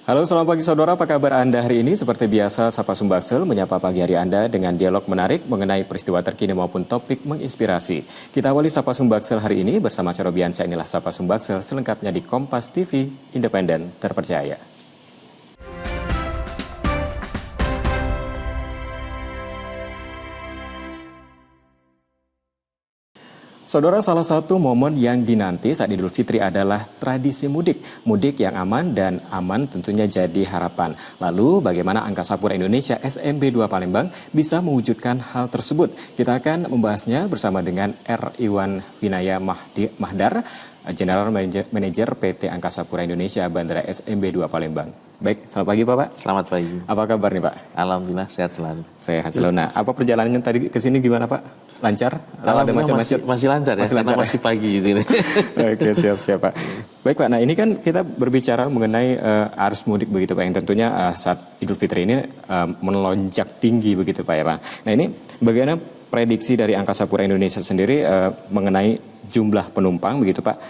Halo, selamat pagi saudara. Apa kabar Anda hari ini? Seperti biasa, Sapa Sumbaksel menyapa pagi hari Anda dengan dialog menarik mengenai peristiwa terkini maupun topik menginspirasi. Kita awali Sapa Sumbaksel hari ini bersama Cerobiansyah. Inilah Sapa Sumbaksel selengkapnya di Kompas TV, independen, terpercaya. Saudara, salah satu momen yang dinanti saat Idul Fitri adalah tradisi mudik. Mudik yang aman dan aman tentunya jadi harapan. Lalu bagaimana Angkasa Pura Indonesia SMB 2 Palembang bisa mewujudkan hal tersebut? Kita akan membahasnya bersama dengan R. Iwan Winaya Mahdar, General Manager PT Angkasa Pura Indonesia Bandara SMB 2 Palembang. Baik, selamat pagi Pak. Selamat pagi. Apa kabar nih Pak? Alhamdulillah sehat selalu. Sehat selalu. Nah, apa perjalanannya tadi ke sini gimana Pak? Lancar? Ada macet-macet? Masih lancar ya, karena masih pagi gitu ini. Oke, siap Pak. Baik Pak, nah ini kan kita berbicara mengenai arus mudik begitu Pak, yang tentunya saat Idul Fitri ini melonjak tinggi begitu Pak ya Pak. Nah ini bagaimana prediksi dari Angkasa Pura Indonesia sendiri mengenai jumlah penumpang begitu Pak?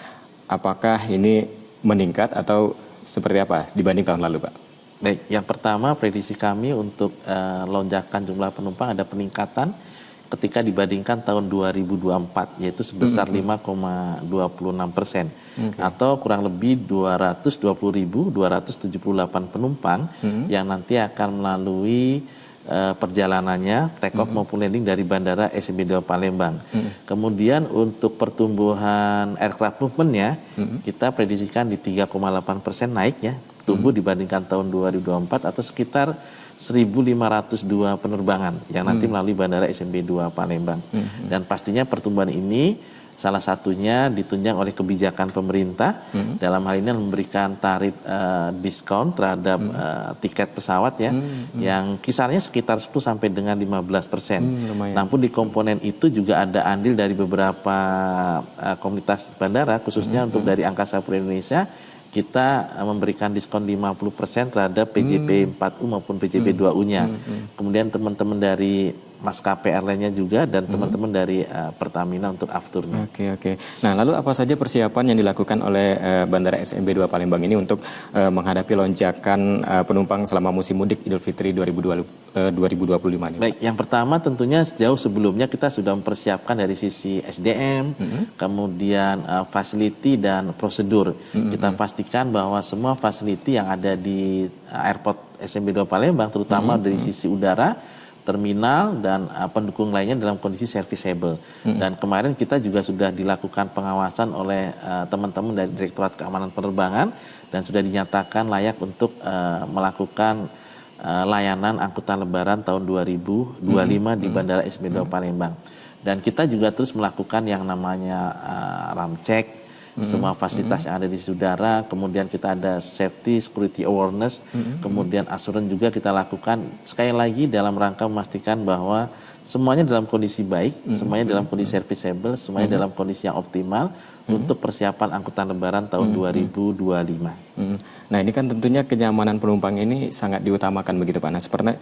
Apakah ini meningkat atau seperti apa dibanding tahun lalu Pak? Baik, yang pertama prediksi kami untuk lonjakan jumlah penumpang ada peningkatan ketika dibandingkan tahun 2024, yaitu sebesar 5,26%, atau kurang lebih 220.278 penumpang yang nanti akan melalui perjalanannya take off maupun landing dari Bandara SMB 2 Palembang. Kemudian untuk pertumbuhan aircraft movement-nya kita prediksikan di 3,8% naiknya, tumbuh dibandingkan tahun 2024 atau sekitar 1.502 penerbangan yang nanti melalui Bandara SMB 2 Palembang. Dan pastinya pertumbuhan ini salah satunya ditunjang oleh kebijakan pemerintah dalam hal ini memberikan tarif diskon terhadap tiket pesawat ya, yang kisarannya sekitar 10 sampai dengan 15%. Namun di komponen itu juga ada andil dari beberapa komunitas bandara, khususnya untuk dari Angkasa Pura Indonesia. Kita memberikan diskon 50% terhadap PJP 4U maupun PJP 2U-nya. Kemudian teman-teman dari maskapai airline-nya juga dan teman-teman dari Pertamina untuk afturnya. Oke. Nah, lalu apa saja persiapan yang dilakukan oleh Bandara SMB 2 Palembang ini untuk menghadapi lonjakan penumpang selama musim mudik Idul Fitri 2025 ini? Baik, yang pertama tentunya jauh sebelumnya kita sudah mempersiapkan dari sisi SDM, kemudian facility dan prosedur. Kita pastikan bahwa semua facility yang ada di airport SMB 2 Palembang, terutama dari sisi udara, terminal dan pendukung lainnya dalam kondisi serviceable. Dan kemarin kita juga sudah dilakukan pengawasan oleh teman-teman dari Direktorat Keamanan Penerbangan dan sudah dinyatakan layak untuk melakukan layanan angkutan lebaran tahun 2025 di Bandara SMB 2 Palembang. Dan kita juga terus melakukan yang namanya ramcek semua fasilitas yang ada di udara, kemudian kita ada safety, security awareness, kemudian assurance juga kita lakukan sekali lagi dalam rangka memastikan bahwa semuanya dalam kondisi baik, semuanya dalam kondisi serviceable, semuanya dalam kondisi yang optimal untuk persiapan angkutan lebaran tahun 2025. Nah ini kan tentunya kenyamanan penumpang ini sangat diutamakan begitu Pak. Nah seperti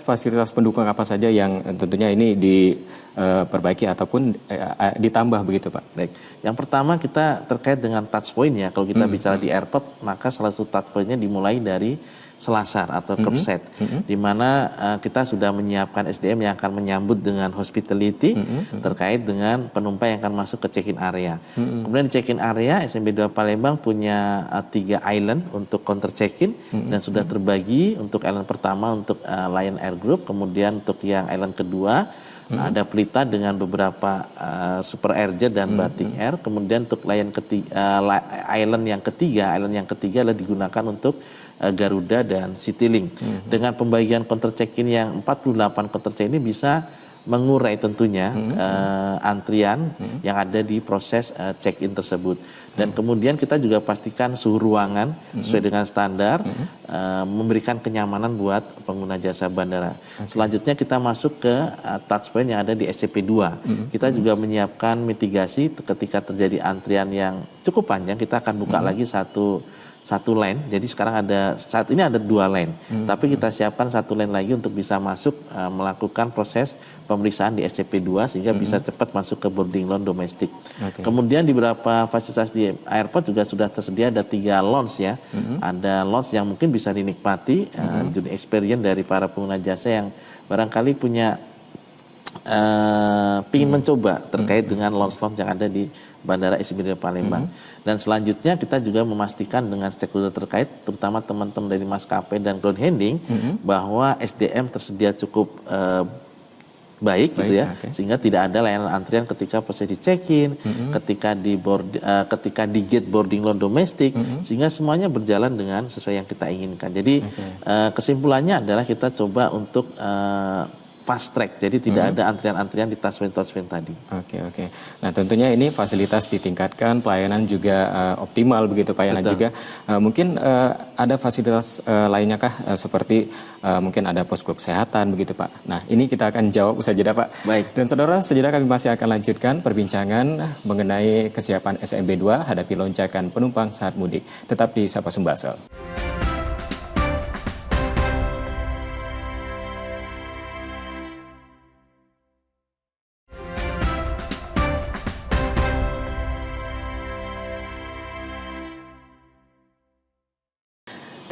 fasilitas pendukung apa saja yang tentunya ini diperbaiki ataupun ditambah begitu Pak? Baik, yang pertama kita terkait dengan touch point ya. Kalau kita bicara di airport, maka salah satu touch point-nya dimulai dari selasar atau curbside, di mana kita sudah menyiapkan SDM yang akan menyambut dengan hospitality terkait dengan penumpang yang akan masuk ke check-in area. Kemudian di check-in area SMB 2 Palembang punya 3 island untuk counter check-in dan sudah terbagi untuk island pertama untuk Lion Air Group, kemudian untuk yang island kedua ada Pelita dengan beberapa Super Airjet dan Batik Air, kemudian untuk island yang ketiga adalah digunakan untuk Garuda dan Citylink. Dengan pembagian counter check-in yang 48 counter check-in ini bisa mengurai tentunya antrian yang ada di proses check-in tersebut. Dan kemudian kita juga pastikan suhu ruangan sesuai dengan standar, memberikan kenyamanan buat pengguna jasa bandara. Selanjutnya kita masuk ke touch point yang ada di SCP 2. Kita juga menyiapkan mitigasi ketika terjadi antrian yang cukup panjang, kita akan buka lagi satu satu lane. Jadi sekarang saat ini ada 2 lane, tapi kita siapkan satu lane lagi untuk bisa masuk melakukan proses pemeriksaan di SCP2 sehingga bisa cepat masuk ke boarding lounge domestik. Kemudian di beberapa fasilitas di airport juga sudah tersedia ada 3 lounge ya. Ada lounge yang mungkin bisa dinikmati journey experience dari para pengguna jasa yang barangkali punya ingin mencoba terkait dengan lounge-lounge yang ada di Bandara SMB Palembang. Dan selanjutnya kita juga memastikan dengan stakeholder terkait, terutama teman-teman dari maskapai dan ground handling, bahwa SDM tersedia cukup baik gitu ya, sehingga tidak ada layanan antrian ketika proses di check-in, ketika di gate boarding lounge domestik, sehingga semuanya berjalan dengan sesuai yang kita inginkan. Jadi kesimpulannya adalah kita coba untuk fast track, jadi tidak ada antrian-antrian di touchpoint tadi. Oke. Nah tentunya ini fasilitas ditingkatkan, pelayanan juga optimal begitu Pak. Dan juga mungkin ada fasilitas lainnya kah seperti mungkin ada posko kesehatan begitu Pak. Nah ini kita akan jawab usai jeda Pak. Baik. Dan saudara, sejenak kami masih akan lanjutkan perbincangan mengenai kesiapan SMB2 hadapi lonjakan penumpang saat mudik. Tetap di Sapa Sumbaksel.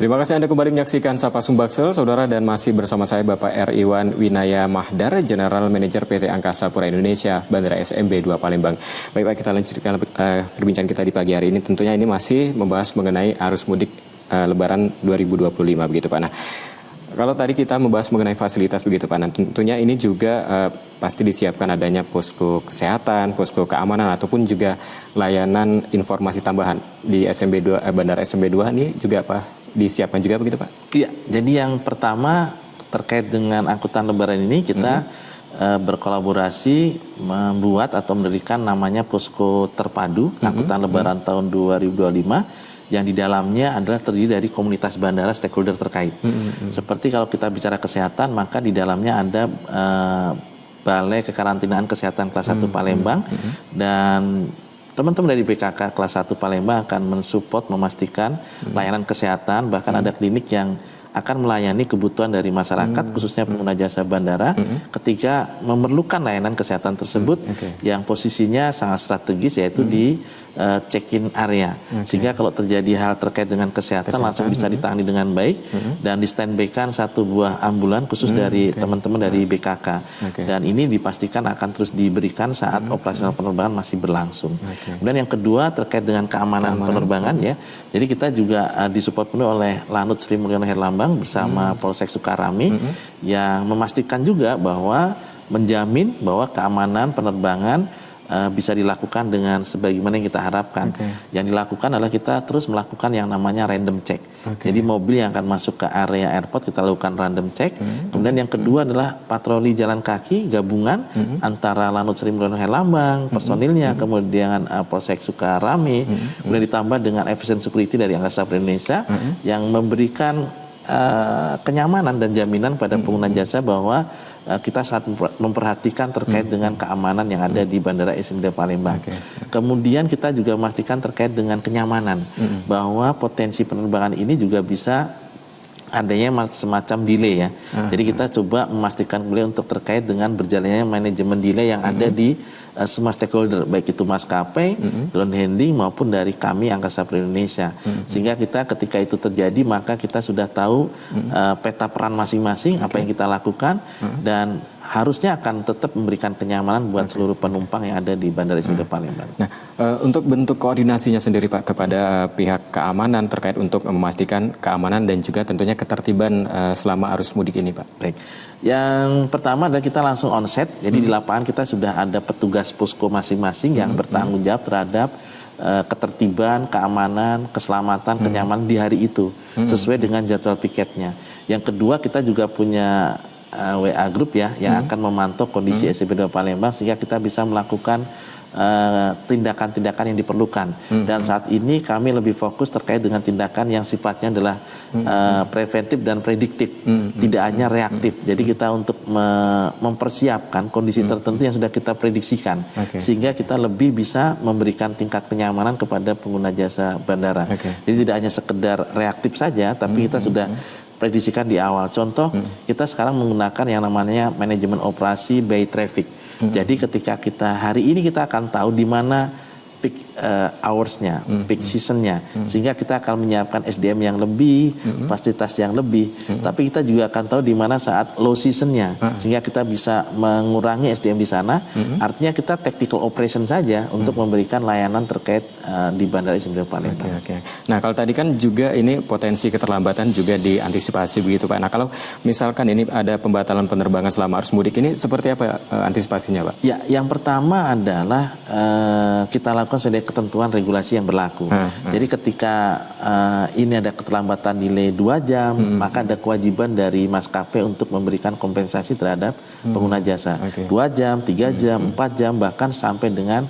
Terima kasih Anda kembali menyaksikan Sapa Sumbaksel, saudara, dan masih bersama saya Bapak R. Iwan Winaya Mahdar, General Manager PT Angkasa Pura Indonesia, Bandara SMB 2 Palembang. Baik Pak, kita lanjutkan perbincangan kita di pagi hari ini. Tentunya ini masih membahas mengenai arus mudik Lebaran 2025 begitu Pak. Nah, kalau tadi kita membahas mengenai fasilitas begitu Pak, nah, tentunya ini juga pasti disiapkan adanya posko kesehatan, posko keamanan, ataupun juga layanan informasi tambahan di SMB 2, Bandara SMB 2 ini juga Pak disiapkan juga begitu Pak? Iya, jadi yang pertama terkait dengan angkutan Lebaran ini kita berkolaborasi membuat atau mendirikan namanya posko terpadu angkutan Lebaran tahun 2025 yang di dalamnya adalah terdiri dari komunitas bandara stakeholder terkait. Seperti kalau kita bicara kesehatan, maka di dalamnya ada Balai Kekarantinaan Kesehatan kelas 1 Palembang dan teman-teman dari BKK kelas 1 Palembang akan mensupport, memastikan layanan kesehatan, bahkan ada klinik yang akan melayani kebutuhan dari masyarakat, khususnya pengguna jasa bandara, ketika memerlukan layanan kesehatan tersebut yang posisinya sangat strategis, yaitu di check-in area. Sehingga kalau terjadi hal terkait dengan kesehatan langsung bisa ditangani dengan baik dan di standby-kan 1 buah ambulan khusus dari teman-teman dari BKK. Dan ini dipastikan akan terus diberikan saat operasional penerbangan masih berlangsung. Kemudian yang kedua terkait dengan keamanan penerbangan ya. Jadi kita juga disupport penuh oleh Lanut Sri Mulyono Herlambang bersama Polsek Sukarami yang memastikan juga bahwa menjamin bahwa keamanan penerbangan bisa dilakukan dengan sebagaimana yang kita harapkan. Yang dilakukan adalah kita terus melakukan yang namanya random check. Jadi mobil yang akan masuk ke area airport kita lakukan random check. Kemudian yang kedua adalah patroli jalan kaki gabungan antara Lanut Sri Mulyono Herlambang, personilnya, kemudian Polsek Sukarami, kemudian ditambah dengan efficient security dari Angkasa Pura Indonesia yang memberikan kenyamanan dan jaminan pada pengguna jasa bahwa kita sangat memperhatikan terkait dengan keamanan yang ada di Bandara SMB Palembang. Kemudian kita juga memastikan terkait dengan kenyamanan bahwa potensi penerbangan ini juga bisa adanya semacam delay ya. Jadi kita coba memastikan kembali untuk terkait dengan berjalannya manajemen delay yang ada di semua stakeholder, baik itu maskapai, ground handling maupun dari kami Angkasa Pura Indonesia. Sehingga kita ketika itu terjadi maka kita sudah tahu peta peran masing-masing, apa yang kita lakukan dan harusnya akan tetap memberikan kenyamanan buat seluruh penumpang yang ada di Bandara SMB Palembang. Nah, untuk bentuk koordinasinya sendiri Pak kepada pihak keamanan terkait untuk memastikan keamanan dan juga tentunya ketertiban selama arus mudik ini Pak. Baik. Yang pertama adalah kita langsung onset. Jadi di lapangan kita sudah ada petugas posko masing-masing yang bertanggung jawab terhadap ketertiban, keamanan, keselamatan, kenyamanan di hari itu sesuai dengan jadwal piketnya. Yang kedua kita juga punya WA Group ya yang akan memantau kondisi SMP2 Palembang sehingga kita bisa melakukan tindakan-tindakan yang diperlukan. Dan saat ini kami lebih fokus terkait dengan tindakan yang sifatnya adalah preventif dan prediktif, tidak hanya reaktif. Jadi kita untuk mempersiapkan kondisi tertentu yang sudah kita prediksikan, sehingga kita lebih bisa memberikan tingkat kenyamanan kepada pengguna jasa bandara. Jadi tidak hanya sekedar reaktif saja, tapi kita sudah prediksikan di awal. Contoh, kita sekarang menggunakan yang namanya manajemen operasi by traffic. Jadi ketika kita hari ini kita akan tahu di mana peak hours-nya, peak season-nya, sehingga kita akan menyiapkan SDM yang lebih, fasilitas yang lebih, tapi kita juga akan tahu di mana saat low season-nya, sehingga kita bisa mengurangi SDM di sana. Artinya kita tactical operation saja untuk memberikan layanan terkait di Bandara SMP2 Palembang. Nah, kalau tadi kan juga ini potensi keterlambatan juga diantisipasi begitu Pak. Nah, kalau misalkan ini ada pembatalan penerbangan selama arus mudik ini seperti apa antisipasinya Pak? Ya, yang pertama adalah kita lakukan sesuai ketentuan regulasi yang berlaku. Jadi ketika ini ada keterlambatan delay 2 jam, maka ada kewajiban dari maskapai untuk memberikan kompensasi terhadap pengguna jasa. 2 jam, 3 jam, 4 jam, bahkan sampai dengan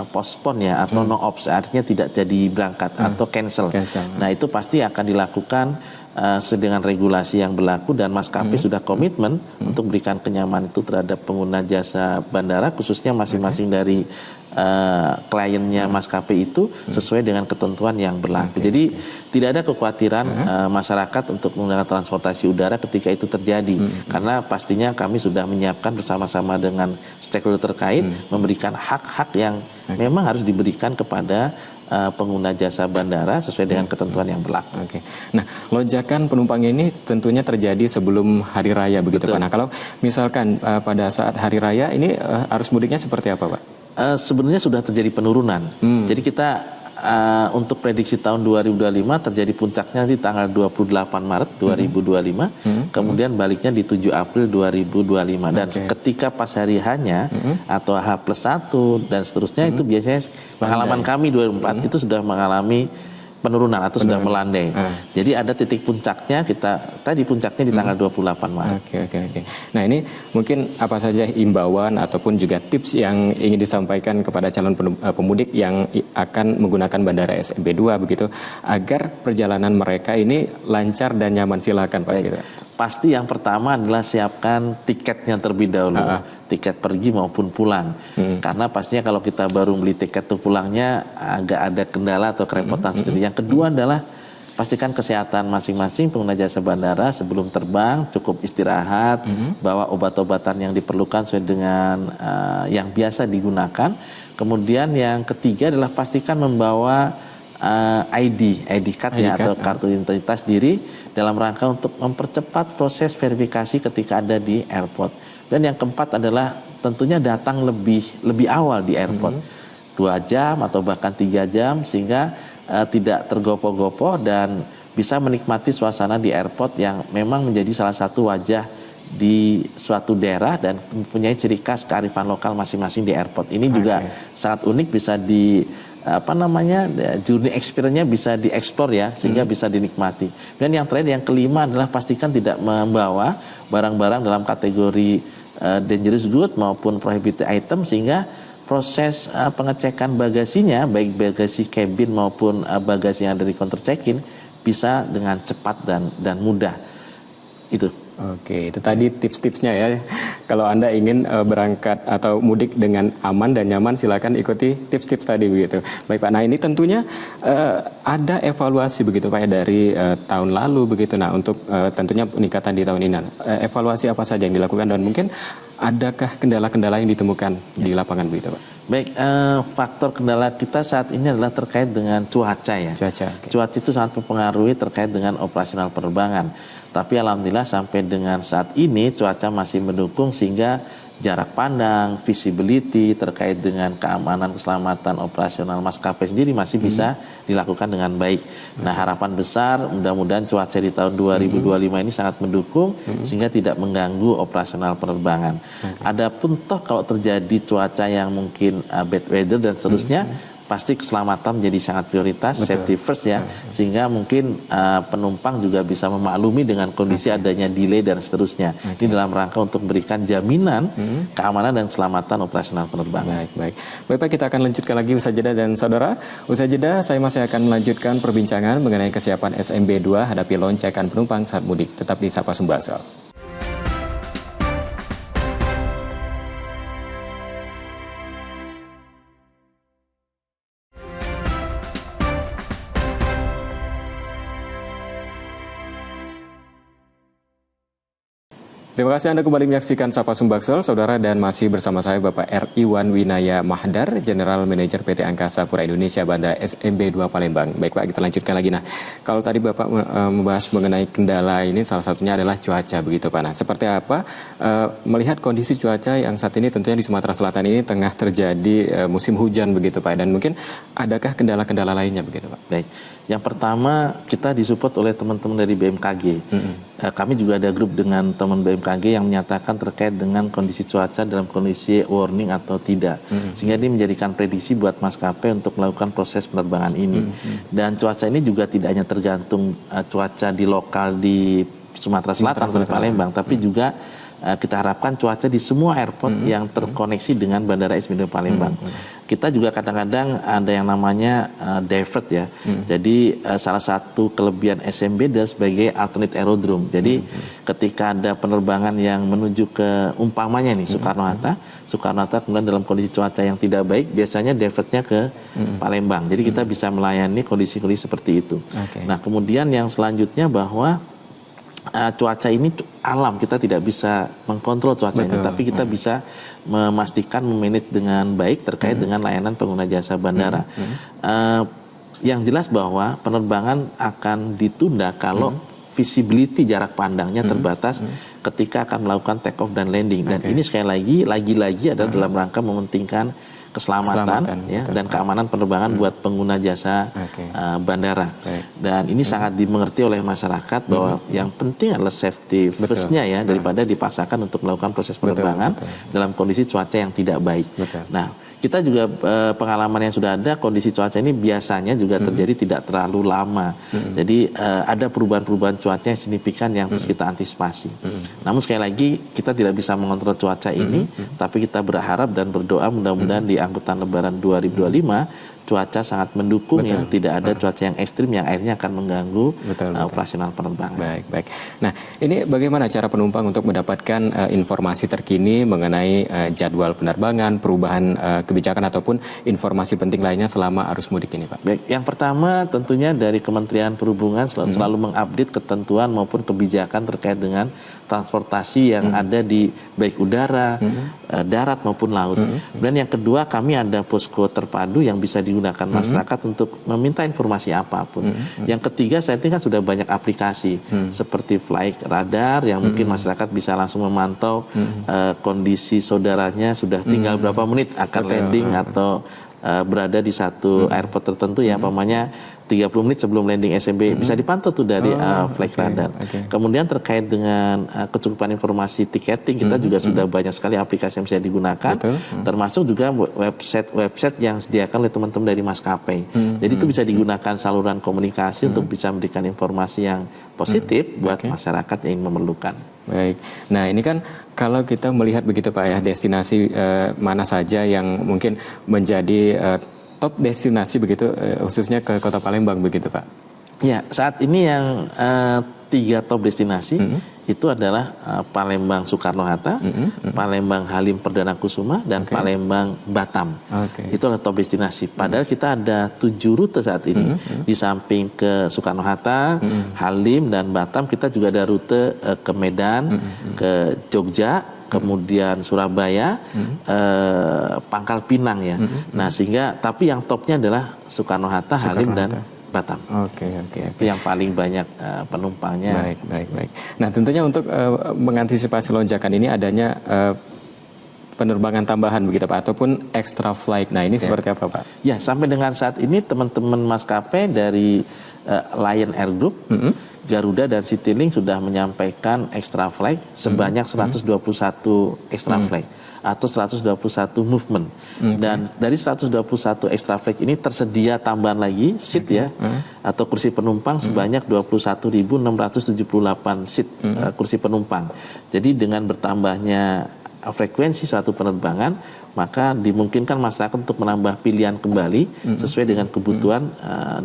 postpone ya atau no ops, artinya tidak jadi berangkat atau cancel. Nah, itu pasti akan dilakukan sesuai dengan regulasi yang berlaku dan maskapai sudah komitmen untuk berikan kenyamanan itu terhadap pengguna jasa bandara, khususnya masing-masing dari kliennya maskapai itu sesuai dengan ketentuan yang berlaku. Jadi tidak ada kekhawatiran masyarakat untuk menggunakan transportasi udara ketika itu terjadi, karena pastinya kami sudah menyiapkan bersama-sama dengan stakeholder terkait memberikan hak-hak yang memang harus diberikan kepada pengguna jasa bandara sesuai dengan ketentuan yang berlaku. Nah, lonjakan penumpang ini tentunya terjadi sebelum hari raya begitu Pak. Nah, kalau misalkan pada saat hari raya ini arus mudiknya seperti apa Pak? Sebenarnya sudah terjadi penurunan. Jadi kita untuk prediksi tahun 2025 terjadi puncaknya di tanggal 28 Maret 2025, kemudian baliknya di 7 April 2025. Dan ketika pas hari hanya atau H+1 dan seterusnya itu biasanya pengalaman kami 2004 itu sudah mengalami penurunan atau sudah melandai. Jadi ada titik puncaknya, tadi puncaknya di tanggal 28 Maret. Nah, ini mungkin apa saja imbauan ataupun juga tips yang ingin disampaikan kepada calon pemudik yang akan menggunakan Bandara SMP2 begitu agar perjalanan mereka ini lancar dan nyaman, silakan Pak. Gitu. Pasti yang pertama adalah siapkan tiketnya terlebih dahulu, tiket pergi maupun pulang. Karena pastinya kalau kita baru beli tiket tuh pulangnya agak ada kendala atau kerepotan sendiri. Yang kedua adalah pastikan kesehatan masing-masing pengguna jasa bandara sebelum terbang, cukup istirahat, bawa obat-obatan yang diperlukan sesuai dengan yang biasa digunakan. Kemudian yang ketiga adalah pastikan membawa ID card ya atau kartu identitas diri dalam rangka untuk mempercepat proses verifikasi ketika ada di airport. Dan yang keempat adalah tentunya datang lebih awal di airport, 2 jam atau bahkan 3 jam sehingga tidak tergopoh-gopoh dan bisa menikmati suasana di airport yang memang menjadi salah satu wajah di suatu daerah dan mempunyai ciri khas kearifan lokal masing-masing di airport. Ini juga sangat unik, bisa journey experience-nya bisa dieksplor ya, sehingga bisa dinikmati. Dan yang terakhir, yang kelima adalah pastikan tidak membawa barang-barang dalam kategori dangerous good maupun prohibited item, sehingga proses pengecekan bagasinya, baik bagasi cabin maupun bagasi yang ada di counter check-in, bisa dengan cepat dan mudah. Itu. Itu tadi tips-tipsnya ya. Kalau Anda ingin berangkat atau mudik dengan aman dan nyaman, silakan ikuti tips-tips tadi begitu. Baik Pak, nah ini tentunya ada evaluasi begitu Pak ya dari tahun lalu begitu. Nah, untuk tentunya peningkatan di tahun ini, evaluasi apa saja yang dilakukan dan mungkin adakah kendala-kendala yang ditemukan di lapangan begitu Pak? Baik, faktor kendala kita saat ini adalah terkait dengan cuaca ya. Cuaca itu sangat mempengaruhi terkait dengan operasional penerbangan. Tapi alhamdulillah sampai dengan saat ini cuaca masih mendukung sehingga jarak pandang, visibility terkait dengan keamanan keselamatan operasional maskapai sendiri masih bisa dilakukan dengan baik. Nah, harapan besar mudah-mudahan cuaca di tahun 2025 ini sangat mendukung sehingga tidak mengganggu operasional penerbangan. Adapun toh kalau terjadi cuaca yang mungkin bad weather dan seterusnya, pasti keselamatan menjadi sangat prioritas, safety first ya, sehingga mungkin penumpang juga bisa memaklumi dengan kondisi adanya delay dan seterusnya. Ini dalam rangka untuk memberikan jaminan keamanan dan keselamatan operasional penerbangan. Baik. Baik Pak, kita akan lanjutkan lagi usai jeda, dan saudara, usai jeda saya masih akan melanjutkan perbincangan mengenai kesiapan SMB2 hadapi lonjakan penumpang saat mudik. Tetap di Sapa Sumbaksel. Terima kasih Anda kembali menyaksikan Sapa Sumbaksel, saudara, dan masih bersama saya Bapak R. Iwan Winaya Mahdar, General Manager PT Angkasa Pura Indonesia Bandara SMB2 Palembang. Baik Pak, kita lanjutkan lagi. Nah, kalau tadi Bapak membahas mengenai kendala ini, salah satunya adalah cuaca, begitu Pak. Nah, seperti apa melihat kondisi cuaca yang saat ini tentunya di Sumatera Selatan ini tengah terjadi musim hujan, begitu Pak, dan mungkin adakah kendala-kendala lainnya, begitu Pak? Baik. Yang pertama, kita disupport oleh teman-teman dari BMKG. Kami juga ada grup dengan teman BMKG yang menyatakan terkait dengan kondisi cuaca dalam kondisi warning atau tidak. Sehingga ini menjadikan prediksi buat maskapai untuk melakukan proses penerbangan ini. Dan cuaca ini juga tidak hanya tergantung cuaca di lokal di Sumatera Selatan, di Palembang, tapi juga kita harapkan cuaca di semua airport yang terkoneksi dengan Bandara SMB2 Palembang. Kita juga kadang-kadang ada yang namanya divert ya. Jadi salah satu kelebihan SMB adalah sebagai alternate aerodrome. Jadi ketika ada penerbangan yang menuju ke umpamanya nih Soekarno-Hatta kemudian dalam kondisi cuaca yang tidak baik, biasanya divertnya ke Palembang. Jadi kita bisa melayani kondisi-kondisi seperti itu. Nah, kemudian yang selanjutnya bahwa cuaca ini alam, kita tidak bisa mengkontrol cuaca ini, tapi kita bisa memastikan memanage dengan baik terkait dengan layanan pengguna jasa bandara. Yang jelas bahwa penerbangan akan ditunda kalau visibility jarak pandangnya terbatas ketika akan melakukan take off dan landing. Dan ini sekali lagi adalah dalam rangka mementingkan keselamatan ya, dan keamanan penerbangan buat pengguna jasa bandara. Dan ini sangat dimengerti oleh masyarakat bahwa yang penting adalah safety first-nya ya, daripada dipaksakan untuk melakukan proses penerbangan dalam kondisi cuaca yang tidak baik. Nah, kita juga pengalaman yang sudah ada, kondisi cuaca ini biasanya juga terjadi tidak terlalu lama. Jadi ada perubahan-perubahan cuaca yang signifikan yang terus kita antisipasi. Namun sekali lagi kita tidak bisa mengontrol cuaca ini, tapi kita berharap dan berdoa mudah-mudahan di angkutan Lebaran 2025 cuaca sangat mendukung, yang tidak ada cuaca yang ekstrim yang akhirnya akan mengganggu operasional penerbangan. Baik. Nah, ini bagaimana cara penumpang untuk mendapatkan informasi terkini mengenai jadwal penerbangan, perubahan kebijakan ataupun informasi penting lainnya selama arus mudik ini, Pak? Baik, yang pertama tentunya dari Kementerian Perhubungan selalu mengupdate ketentuan maupun kebijakan terkait dengan transportasi yang ada di baik udara, darat maupun laut. Dan yang kedua, kami ada posko terpadu yang bisa digunakan masyarakat untuk meminta informasi apapun. Yang ketiga, saat ini kan sudah banyak aplikasi seperti flight radar yang mungkin masyarakat bisa langsung memantau kondisi saudaranya sudah tinggal berapa menit akan landing atau berada di satu airport tertentu ya, umpamanya 30 menit sebelum landing SMB, bisa dipantau tuh dari flight radar. Kemudian terkait dengan kecukupan informasi tiketing, kita juga sudah banyak sekali aplikasi yang bisa digunakan, termasuk juga website yang disediakan oleh teman-teman dari maskapai. Jadi itu bisa digunakan saluran komunikasi untuk bisa memberikan informasi yang positif buat masyarakat yang ingin memerlukan. Baik. Nah, ini kan kalau kita melihat begitu Pak ya, destinasi mana saja yang mungkin menjadi top destinasi begitu, khususnya ke Kota Palembang begitu Pak? Ya, saat ini yang 3 top destinasi itu adalah Palembang Soekarno-Hatta, Palembang Halim Perdana Kusuma, dan Palembang Batam. Itu adalah top destinasi. Padahal kita ada 7 rute saat ini. Di samping ke Soekarno-Hatta, Halim, dan Batam, kita juga ada rute ke Medan, ke Jogja, kemudian Surabaya, Pangkal Pinang ya. Nah, sehingga tapi yang topnya adalah Soekarno-Hatta, Halim, dan Batam. Oke. Itu yang paling banyak penumpangnya. Baik. Nah, tentunya untuk mengantisipasi lonjakan ini adanya penerbangan tambahan begitu Pak, ataupun extra flight. Nah, ini seperti apa Pak? Ya, sampai dengan saat ini teman-teman maskapai dari Lion Air Group, Garuda dan Citylink sudah menyampaikan extra flight sebanyak 121 extra flight. atau 121 movement. Dan dari 121 extra flight ini tersedia tambahan lagi seat ya, atau kursi penumpang sebanyak 21.678 seat kursi penumpang. Jadi dengan bertambahnya frekuensi suatu penerbangan, maka dimungkinkan masyarakat untuk menambah pilihan kembali sesuai dengan kebutuhan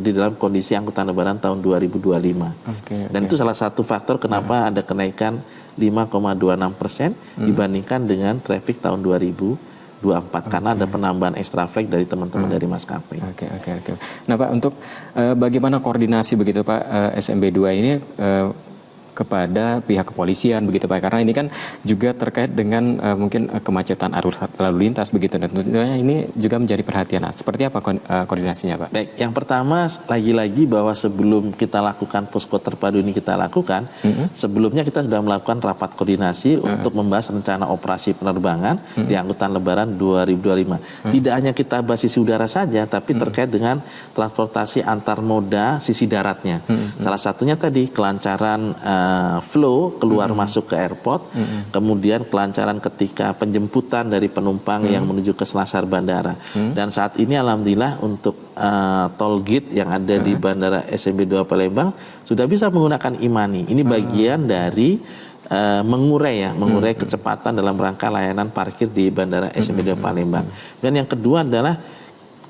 di dalam kondisi angkutan lebaran tahun 2025. Dan itu salah satu faktor kenapa ada kenaikan 5,26% dibandingkan dengan traffic tahun 2024 karena ada penambahan extra flight dari teman-teman dari maskapai. Oke. Nah Pak, untuk bagaimana koordinasi begitu Pak SMB2 ini kepada pihak kepolisian begitu Pak, karena ini kan juga terkait dengan mungkin kemacetan arus lalu lintas begitu, dan tentunya ini juga menjadi perhatian. Nah, seperti apa koordinasinya Pak? Baik, yang pertama lagi-lagi bahwa sebelum kita lakukan posko terpadu ini kita lakukan, sebelumnya kita sudah melakukan rapat koordinasi untuk membahas rencana operasi penerbangan di angkutan lebaran 2025. Tidak hanya kita bahas sisi udara saja, tapi terkait dengan transportasi antar moda sisi daratnya. Salah satunya tadi kelancaran flow keluar masuk ke airport, kemudian kelancaran ketika penjemputan dari penumpang yang menuju ke selasar bandara. Dan saat ini alhamdulillah untuk tol gate yang ada di Bandara SMB2 Palembang sudah bisa menggunakan e-money. Ini bagian dari mengurai kecepatan dalam rangka layanan parkir di Bandara SMB2 Palembang. Dan yang kedua adalah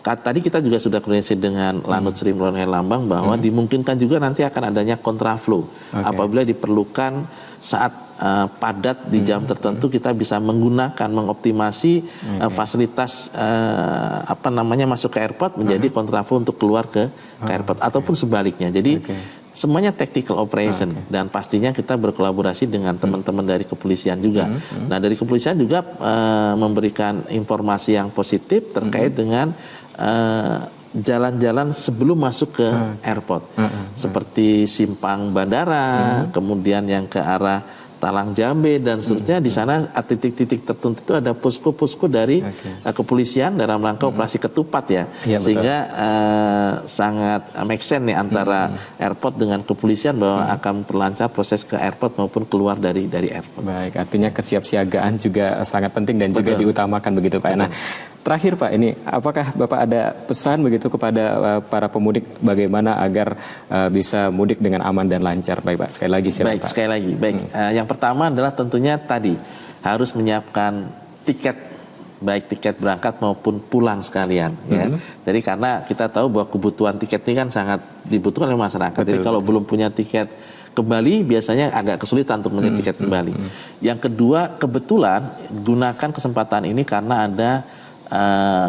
tadi kita juga sudah koordinasi dengan Lanut Sri Mulyani Lambang bahwa dimungkinkan juga nanti akan adanya kontraflow apabila diperlukan saat padat di jam tertentu kita bisa menggunakan mengoptimasi fasilitas masuk ke airport menjadi kontraflow untuk keluar ke airport ataupun sebaliknya. Jadi semuanya tactical operation dan pastinya kita berkolaborasi dengan teman-teman dari kepolisian juga. Nah, dari kepolisian juga memberikan informasi yang positif terkait dengan jalan-jalan sebelum masuk ke airport, seperti simpang bandara, kemudian yang ke arah Talang Jambe dan seterusnya. Di sana titik-titik tertentu itu ada posko-posko dari kepolisian dalam rangka operasi ketupat ya, sehingga sangat make sense nih antara airport dengan kepolisian bahwa akan perlancar proses ke airport maupun keluar dari airport. Baik, artinya kesiapsiagaan juga sangat penting dan juga diutamakan begitu Pak. Nah, terakhir Pak, ini apakah Bapak ada pesan begitu kepada para pemudik bagaimana agar bisa mudik dengan aman dan lancar? Baik Pak, sekali lagi silakan Pak. Sekali lagi, baik. Yang pertama adalah tentunya tadi harus menyiapkan tiket, baik tiket berangkat maupun pulang sekalian. Ya. Jadi karena kita tahu bahwa kebutuhan tiket ini kan sangat dibutuhkan oleh masyarakat. Jadi kalau belum punya tiket kembali biasanya agak kesulitan untuk mencari tiket kembali. Yang kedua, kebetulan gunakan kesempatan ini karena ada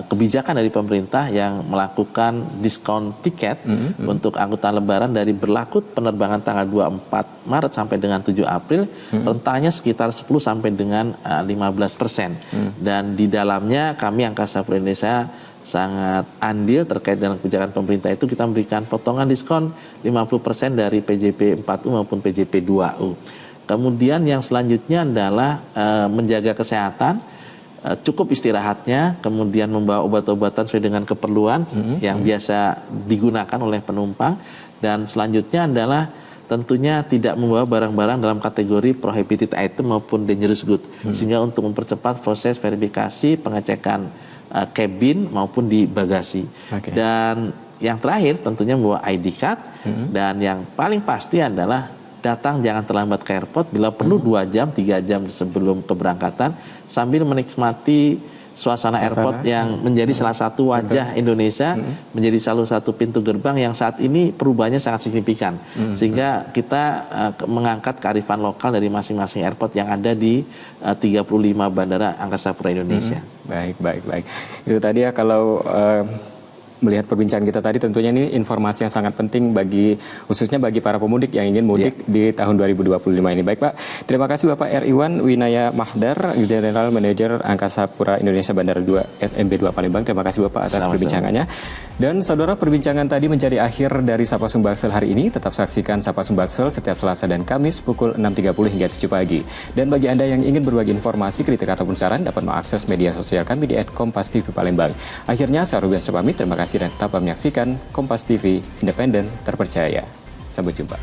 kebijakan dari pemerintah yang melakukan diskon tiket untuk angkutan lebaran dari berlaku penerbangan tanggal 24 Maret sampai dengan 7 April, rentanya sekitar 10 sampai dengan 15%. Dan di dalamnya kami Angkasa Pura Indonesia sangat andil terkait dengan kebijakan pemerintah itu, kita memberikan potongan diskon 50% dari PJP 4U maupun PJP 2U. Kemudian yang selanjutnya adalah menjaga kesehatan, cukup istirahatnya, kemudian membawa obat-obatan sesuai dengan keperluan yang biasa digunakan oleh penumpang, dan selanjutnya adalah tentunya tidak membawa barang-barang dalam kategori prohibited item maupun dangerous good, sehingga untuk mempercepat proses verifikasi pengecekan kabin maupun di bagasi. Dan yang terakhir tentunya membawa ID card, dan yang paling pasti adalah datang jangan terlambat ke airport, bila perlu 2 jam 3 jam sebelum keberangkatan, sambil menikmati suasana airport yang menjadi salah satu wajah Indonesia, menjadi salah satu pintu gerbang yang saat ini perubahannya sangat signifikan, sehingga kita mengangkat kearifan lokal dari masing-masing airport yang ada di 35 bandara Angkasa Pura Indonesia. Baik. Itu tadi ya, kalau melihat perbincangan kita tadi, tentunya ini informasi yang sangat penting khususnya bagi para pemudik yang ingin mudik di tahun 2025 ini. Baik Pak, terima kasih Bapak Riwan Winaya Mahdar, General Manager Angkasa Pura Indonesia Bandara 2 SMB2 Palembang. Terima kasih Bapak atas perbincangannya. Dan saudara, perbincangan tadi menjadi akhir dari Sapa Sumbaksel hari ini. Tetap saksikan Sapa Sumbaksel setiap Selasa dan Kamis pukul 6.30 hingga 7 pagi. Dan bagi Anda yang ingin berbagi informasi, kritik ataupun saran, dapat mengakses media sosial kami di @kompas.tv Palembang. Akhirnya saya Ruben pamit, terima kasih dan tetap menyaksikan Kompas TV, independen, terpercaya. Sampai jumpa.